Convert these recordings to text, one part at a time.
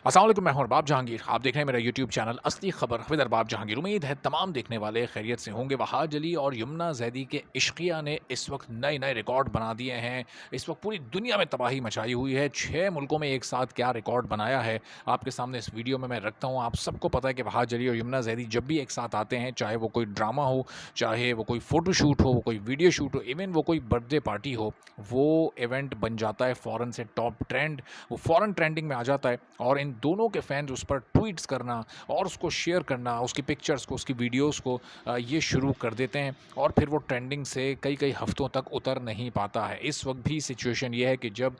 अस्सलाम वालेकुम, मैं हूं अरबाब जहांगीर। आप देख रहे हैं मेरा यूट्यूब चैनल असली खबर विद अरबाब जहांगीर। उम्मीद है तमाम देखने वाले खैरियत से होंगे। वहाज अली और यमुना जैदी के इश्किया ने इस वक्त नए नए रिकॉर्ड बना दिए हैं। इस वक्त पूरी दुनिया में तबाही मचाई हुई है। 6 मुल्कों में एक साथ क्या रिकॉर्ड बनाया है आपके सामने इस वीडियो में मैं रखता हूँ। आप सबको पता है कि वहाज अली और यमुना जैदी जब भी एक साथ आते हैं, चाहे वो कोई ड्रामा हो, चाहे वो कोई फ़ोटो शूट हो, वो कोई वीडियो शूट हो, इवन वो कोई बर्थडे पार्टी हो, वो इवेंट बन जाता है फ़ौरन से टॉप ट्रेंड, वो फ़ौरन ट्रेंडिंग में आ जाता है। और इन दोनों के फैंस उस पर ट्वीट्स करना और उसको शेयर करना, उसकी पिक्चर्स को, उसकी वीडियोस को ये शुरू कर देते हैं और फिर वो ट्रेंडिंग से कई कई हफ्तों तक उतर नहीं पाता है। इस वक्त भी सिचुएशन ये है कि जब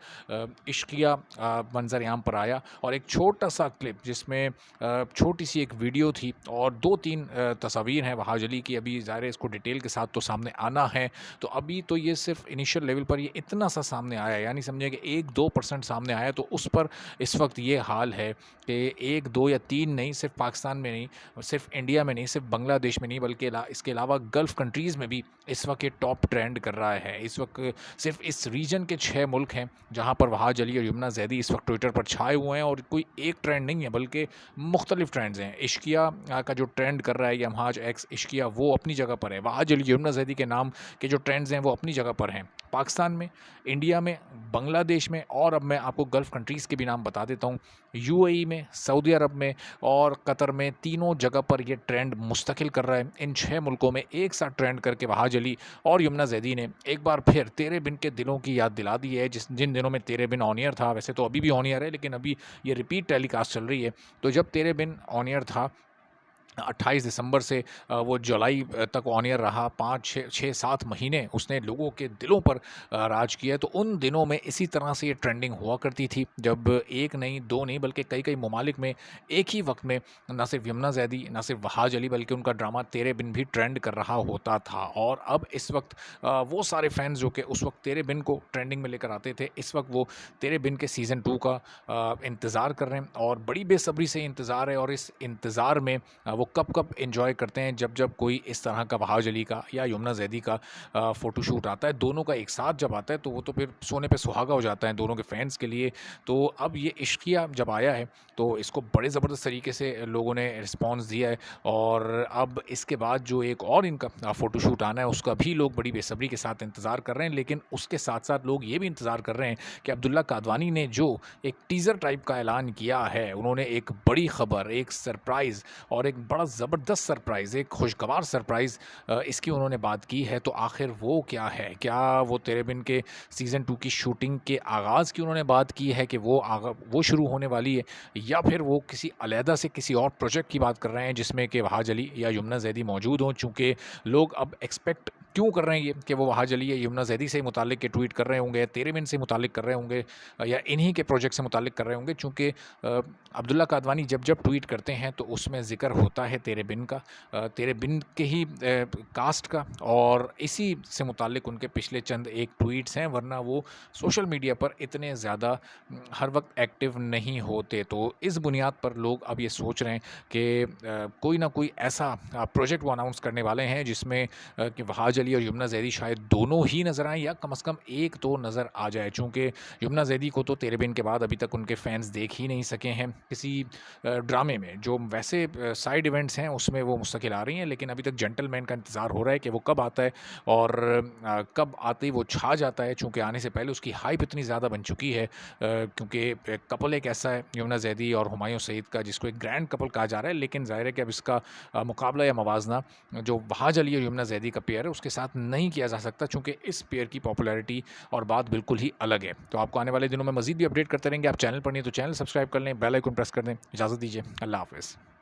इश्किया मंजर आम पर आया और एक छोटा सा क्लिप जिसमें छोटी सी एक वीडियो थी और 2-3 तस्वीर हैं वहाज अली की। अभी ज़ाहिर है इसको डिटेल के साथ तो सामने आना है, तो अभी तो ये सिर्फ इनिशियल लेवल पर ये इतना सा सामने आया है, यानी समझिए कि 1-2% सामने आया, तो उस पर इस वक्त ये हाल है कि 1, 2 या 3 नहीं, सिर्फ पाकिस्तान में नहीं, सिर्फ इंडिया में नहीं, सिर्फ बांग्लादेश में नहीं, बल्कि इसके अलावा गल्फ़ कंट्रीज़ में भी इस वक्त ये टॉप ट्रेंड कर रहा है। इस वक्त सिर्फ इस रीजन के 6 मुल्क हैं जहाँ पर वहाज अली और यमुना जैदी इस वक्त ट्विटर पर छाए हुए हैं, और कोई एक ट्रेंड नहीं है बल्कि मुख्तलिफ ट्रेंड्स हैं। इश्किया का जो ट्रेंड कर रहा है यमहाज एक्स इश्किया, वो अपनी जगह पर है। वहाज अली यमुना जैदी के नाम के जो ट्रेंड्स हैं वो अपनी जगह पर हैं। पाकिस्तान में, इंडिया में, बांग्लादेश में, और अब मैं आपको गल्फ़ कंट्रीज़ के भी नाम बता देता हूँ, यूएई में, सऊदी अरब में और कतर में, तीनों जगह पर ये ट्रेंड मुस्तकिल कर रहा है। इन 6 मुल्कों में एक साथ ट्रेंड करके वहाज अली और यमुना जैदी ने एक बार फिर तेरे बिन के दिलों की याद दिला दी है। जिन दिनों में तेरे बिन ऑन ईयर था, वैसे तो अभी भी ऑन ईयर है, लेकिन अभी ये रिपीट टेलीकास्ट चल रही है। तो जब तेरे बिन ऑन ईयर था 28 दिसंबर से वो जुलाई तक ऑन ईयर रहा, 5 6 7 महीने उसने लोगों के दिलों पर राज किया है। तो उन दिनों में इसी तरह से ये ट्रेंडिंग हुआ करती थी, जब एक नहीं, दो नहीं, बल्कि कई कई ममालिक में एक ही वक्त में ना सिर्फ यमुना जैदी, ना सिर्फ वहाज अली, बल्कि उनका ड्रामा तेरे बिन भी ट्रेंड कर रहा होता था। और अब इस वक्त वो सारे फैंस जो कि उस वक्त तेरे बिन को ट्रेंडिंग में लेकर आते थे, इस वक्त वो तेरे बिन के सीज़न 2 का इंतज़ार कर रहे हैं, और बड़ी बेसब्री से इंतज़ार है। और इस इंतज़ार में वो कब कब एंजॉय करते हैं, जब जब कोई इस तरह का वहाज अली का या यमुना जैदी का फ़ोटोशूट आता है, दोनों का एक साथ जब आता है, तो वो तो फिर सोने पे सुहागा हो जाता है दोनों के फैंस के लिए। तो अब ये इश्किया जब आया है तो इसको बड़े ज़बरदस्त तरीके से लोगों ने रिस्पॉन्स दिया है, और अब इसके बाद जो एक और इनका फ़ोटोशूट आना है उसका भी लोग बड़ी बेसब्री के साथ इंतज़ार कर रहे हैं। लेकिन उसके साथ साथ लोग ये भी इंतज़ार कर रहे हैं कि अब्दुल्ला कादवानी ने जो एक टीज़र टाइप का ऐलान किया है, उन्होंने एक बड़ी खबर, एक सरप्राइज़ और एक बड़ा ज़बरदस्त सरप्राइज़, एक खुशगवार सरप्राइज़ इसकी उन्होंने बात की है। तो आखिर वो क्या है? क्या वो तेरे बिन के सीज़न 2 की शूटिंग के आगाज़ की उन्होंने बात की है कि वो शुरू होने वाली है, या फिर वो किसी अलहदा से किसी और प्रोजेक्ट की बात कर रहे हैं जिसमें कि वहाज अली या यमुना जैदी मौजूद हों? चूँकि लोग अब एक्सपेक्ट क्यों कर रहे हैं ये कि वो वहाज अली या यमुना जैदी से मुताल्लिक के ट्वीट कर रहे होंगे, या तेरे बिन से मुताल्लिक कर रहे होंगे, या इन्हीं के प्रोजेक्ट से मुताल्लिक कर रहे होंगे। चूँकि अब्दुल्ला कादवानी जब जब ट्वीट करते हैं तो उसमें ज़िक्र होता है तेरे बिन का, तेरे बिन के ही कास्ट का, और इसी से मुताल्लिक उनके पिछले चंद एक ट्वीट्स हैं, वरना वो सोशल मीडिया पर इतने ज़्यादा हर वक्त एक्टिव नहीं होते। तो इस बुनियाद पर लोग अब ये सोच रहे हैं कि कोई ना कोई ऐसा प्रोजेक्ट वो अनाउंस करने वाले हैं जिसमें कि वहाज अली और यमुना जैदी शायद दोनों ही नज़र आएँ, या कम से कम एक तो नज़र आ जाए। चूँकि यमुना जैदी को तो तेरे बिन के बाद अभी तक उनके फैंस देख ही नहीं सके हैं किसी ड्रामे में। जो वैसे साइड इवेंट्स हैं उसमें वो मुस्तकिल आ रही हैं, लेकिन अभी तक जेंटलमैन का इंतज़ार हो रहा है कि वो कब आता है, और कब आते ही वो छा जाता है। चूँकि आने से पहले उसकी हाइप इतनी ज़्यादा बन चुकी है, क्योंकि कपल एक ऐसा है यमुना जैदी और हुमायूं सईद का, जिसको एक ग्रैंड कपल कहा जा रहा है। लेकिन ज़ाहिर है कि अब इसका मुकाबला या मवाजना जो वहाज अली और यमुना जैदी का पेयर है उसके साथ नहीं किया जा सकता, चूँकि इस पेयर की पॉपुलैरिटी और बात बिल्कुल ही अलग है। तो आपको आने वाले दिनों में मज़ीद भी अपडेट करते रहेंगे। आप चैनल पर नहीं तो चैनल सब्सक्राइब कर लें, बेल आइकन प्रेस कर दें। इजाज़त दीजिए, अल्लाह हाफ़िज़।